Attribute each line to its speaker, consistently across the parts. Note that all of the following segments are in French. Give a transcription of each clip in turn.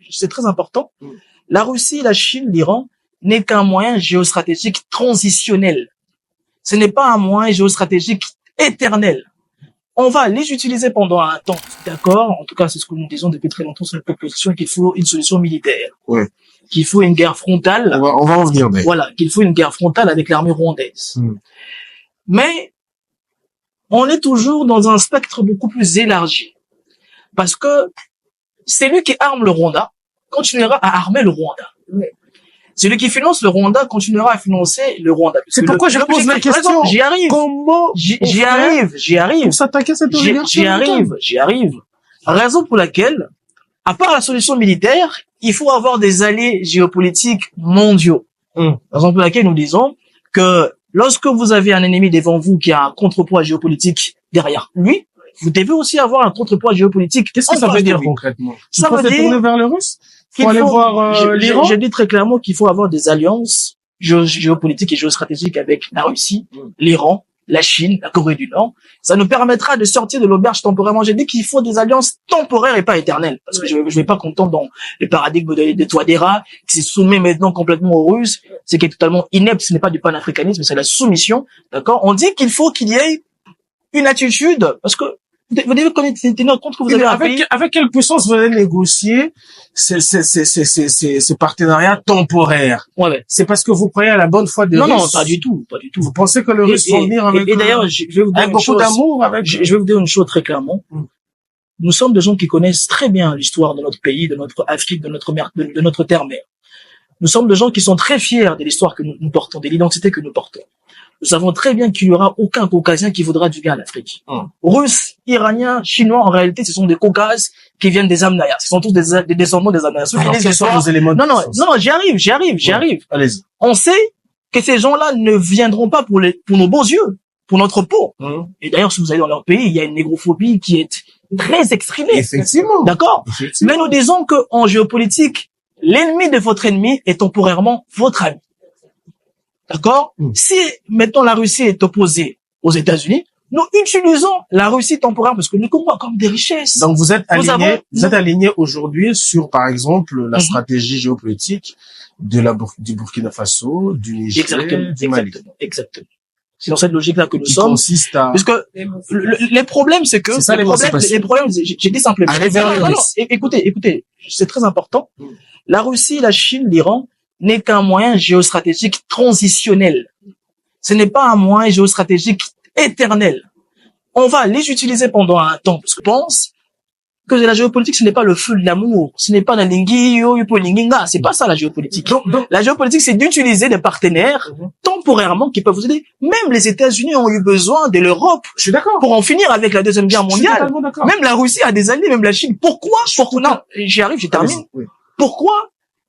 Speaker 1: c'est très important, la Russie, la Chine, l'Iran n'est qu'un moyen géostratégique transitionnel. Ce n'est pas un moyen géostratégique éternel. On va les utiliser pendant un temps, d'accord? En tout cas, c'est ce que nous disons depuis très longtemps sur la proposition qu'il faut une solution militaire.
Speaker 2: Ouais.
Speaker 1: Qu'il faut une guerre frontale.
Speaker 2: On va en venir, mais.
Speaker 1: Voilà, qu'il faut une guerre frontale avec l'armée rwandaise. Mais on est toujours dans un spectre beaucoup plus élargi. Parce que celui qui arme le Rwanda continuera à armer le Rwanda. Celui qui finance le Rwanda continuera à financer le Rwanda.
Speaker 2: C'est pourquoi je pose la question.
Speaker 1: J'y arrive.
Speaker 2: Comment
Speaker 1: j'y arrive.
Speaker 2: Pour s'attaquer à cette
Speaker 1: J'y arrive. Raison pour laquelle, à part la solution militaire, il faut avoir des alliés géopolitiques mondiaux. Raison pour laquelle nous disons que lorsque vous avez un ennemi devant vous qui a un contrepoids géopolitique derrière lui, vous devez aussi avoir un contrepoids géopolitique.
Speaker 2: Qu'est-ce que ça veut dire concrètement?
Speaker 1: Ça veut dire
Speaker 2: tourner vers le Russe? Faut aller voir l'Iran?
Speaker 1: Je dis très clairement qu'il faut avoir des alliances géopolitiques et géostratégiques avec la Russie, l'Iran, la Chine, la Corée du Nord. Ça nous permettra de sortir de l'auberge temporairement. J'ai dit qu'il faut des alliances temporaires et pas éternelles. Parce que je vais pas contenter dans le paradigme de Touadéra, qui se soumet maintenant complètement aux Russes. C'est qui est totalement inepte. Ce n'est pas du panafricanisme, c'est la soumission. D'accord? On dit qu'il faut qu'il y ait une attitude, parce que vous devez tenir compte que vous avez un pays.
Speaker 2: Avec quelle puissance vous allez négocier ces partenariats temporaires?
Speaker 1: Ouais.
Speaker 2: C'est parce que vous croyez à la bonne foi des Russes?
Speaker 1: Non, pas du tout.
Speaker 2: Vous pensez que le Russe va venir avec
Speaker 1: et d'ailleurs, je vais vous dire
Speaker 2: avec beaucoup d'amour,
Speaker 1: je vais vous dire une chose très clairement. Nous sommes des gens qui connaissent très bien l'histoire de notre pays, de notre Afrique, de notre terre-mère. Nous sommes des gens qui sont très fiers de l'histoire que nous portons, de l'identité que nous portons. Nous savons très bien qu'il n'y aura aucun Caucasien qui voudra du bien à l'Afrique. Russes, Iraniens, Chinois, en réalité, ce sont des Caucases qui viennent des Amnayas. Ce sont tous des descendants des Amnayas.
Speaker 2: Quels sont vos éléments?
Speaker 1: Non, j'y arrive.
Speaker 2: Allez-y.
Speaker 1: On sait que ces gens-là ne viendront pas pour nos beaux yeux, pour notre peau. Et d'ailleurs, si vous allez dans leur pays, il y a une négrophobie qui est très exprimée.
Speaker 2: Effectivement.
Speaker 1: D'accord? Mais nous disons que en géopolitique, l'ennemi de votre ennemi est temporairement votre ami. D'accord? Si, maintenant, la Russie est opposée aux États-Unis, nous utilisons la Russie temporaire parce que nous comprenons comme des richesses.
Speaker 2: Donc, vous êtes aligné aujourd'hui sur, par exemple, la stratégie géopolitique du Burkina Faso, du Niger, du Mali.
Speaker 1: Exactement. C'est dans cette logique-là que nous sommes.
Speaker 2: Consiste à...
Speaker 1: Parce que les problèmes, c'est que... les problèmes, j'ai dit simplement...
Speaker 2: Allez vers le Russe.
Speaker 1: Écoutez, c'est très important. La Russie, la Chine, l'Iran n'est qu'un moyen géostratégique transitionnel. Ce n'est pas un moyen géostratégique éternel. On va les utiliser pendant un temps, parce que je pense que la géopolitique, ce n'est pas le feu de l'amour, ce n'est pas la c'est pas ça la géopolitique. La géopolitique, c'est d'utiliser des partenaires temporairement qui peuvent vous aider. Même les États-Unis ont eu besoin de l'Europe.
Speaker 2: Je suis d'accord.
Speaker 1: Pour en finir avec la Deuxième Guerre mondiale. Même la Russie a des alliés, même la Chine. Pourquoi? Non, j'y arrive, je termine. Pourquoi?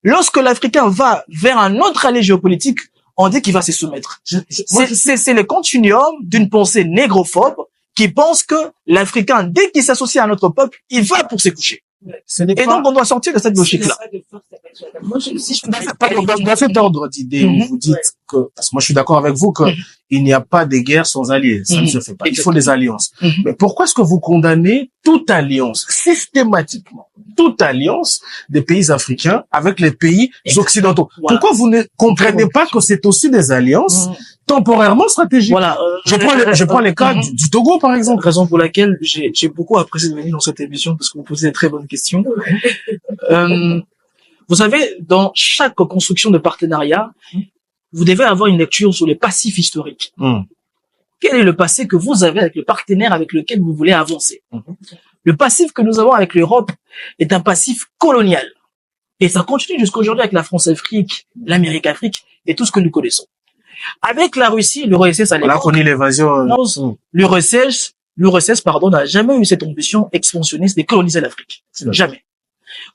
Speaker 1: Lorsque l'Africain va vers un autre allié géopolitique, on dit qu'il va se soumettre. C'est le continuum d'une pensée négrophobe qui pense que l'Africain, dès qu'il s'associe à notre peuple, il va pour se coucher. Et donc, on doit sortir de cette logique-là.
Speaker 2: Moi, si je peux dans cet ordre d'idées où vous dites que, parce que moi, je suis d'accord avec vous que il n'y a pas de guerre sans alliés. Ça ne se fait pas. Il faut des alliances. Mais pourquoi est-ce que vous condamnez toute alliance, systématiquement, toute alliance des pays africains avec les pays occidentaux? Pourquoi vous ne comprenez pas que c'est aussi des alliances temporairement stratégiques?
Speaker 1: Voilà.
Speaker 2: Je prends les cas du Togo, par exemple.
Speaker 1: Raison pour laquelle j'ai beaucoup apprécié de venir dans cette émission parce que vous posez des très bonnes questions. Vous savez, dans chaque construction de partenariat, vous devez avoir une lecture sur les passifs historiques. Quel est le passé que vous avez avec le partenaire avec lequel vous voulez avancer? Le passif que nous avons avec l'Europe est un passif colonial. Et ça continue jusqu'aujourd'hui avec la France-Afrique, l'Amérique-Afrique et tout ce que nous connaissons. Avec la Russie, l'URSS à l'époque...
Speaker 2: On a connu l'évasion.
Speaker 1: L'URSS, n'a jamais eu cette ambition expansionniste de coloniser l'Afrique. Jamais.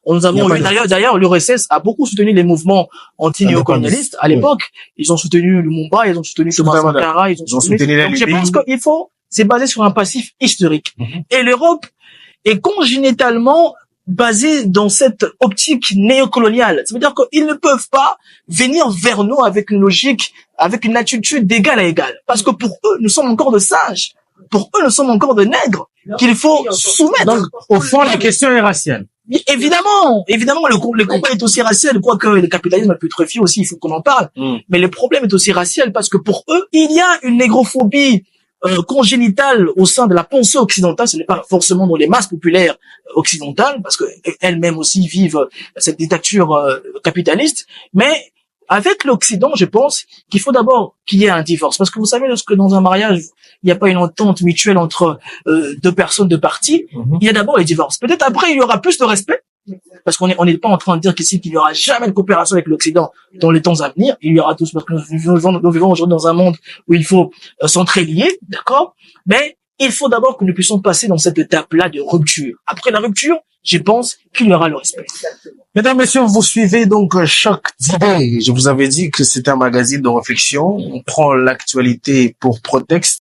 Speaker 1: Nous avons eu, d'ailleurs, l'URSS a beaucoup soutenu les mouvements anti-néocolonialistes à l'époque. Ils ont soutenu Lumumba, ils ont soutenu Thomas Sankara, ils ont soutenu
Speaker 2: les
Speaker 1: donc, je pense qu'il faut, c'est basé sur un passif historique. Et l'Europe est congénitalement basée dans cette optique néocoloniale. Ça veut dire qu'ils ne peuvent pas venir vers nous avec une logique, avec une attitude d'égal à égal. Parce que pour eux, nous sommes encore de singes. Pour eux, nous sommes encore de nègres qu'il faut soumettre.
Speaker 2: Donc, au fond, la question est raciale.
Speaker 1: Évidemment, le combat est aussi racial, quoique le capitalisme a pu tréfier aussi, il faut qu'on en parle. Mais le problème est aussi racial parce que pour eux, il y a une négrophobie congénitale au sein de la pensée occidentale. Ce n'est pas forcément dans les masses populaires occidentales, parce que elles-mêmes aussi vivent cette dictature capitaliste. Mais avec l'Occident, je pense qu'il faut d'abord qu'il y ait un divorce. Parce que vous savez, lorsque dans un mariage, il n'y a pas une entente mutuelle entre deux personnes, deux parties, il y a d'abord les divorces. Peut-être après, il y aura plus de respect. Parce qu'on n'est pas en train de dire qu'ici qu'il n'y aura jamais de coopération avec l'Occident dans les temps à venir. Il y aura tous, parce que nous vivons aujourd'hui dans un monde où il faut s'entrelier, d'accord? Mais il faut d'abord que nous puissions passer dans cette étape-là de rupture. Après la rupture, je pense qu'il y aura le respect.
Speaker 2: Mesdames, Messieurs, vous suivez donc Choc d'idées. Je vous avais dit que c'est un magazine de réflexion. On prend l'actualité pour prétexte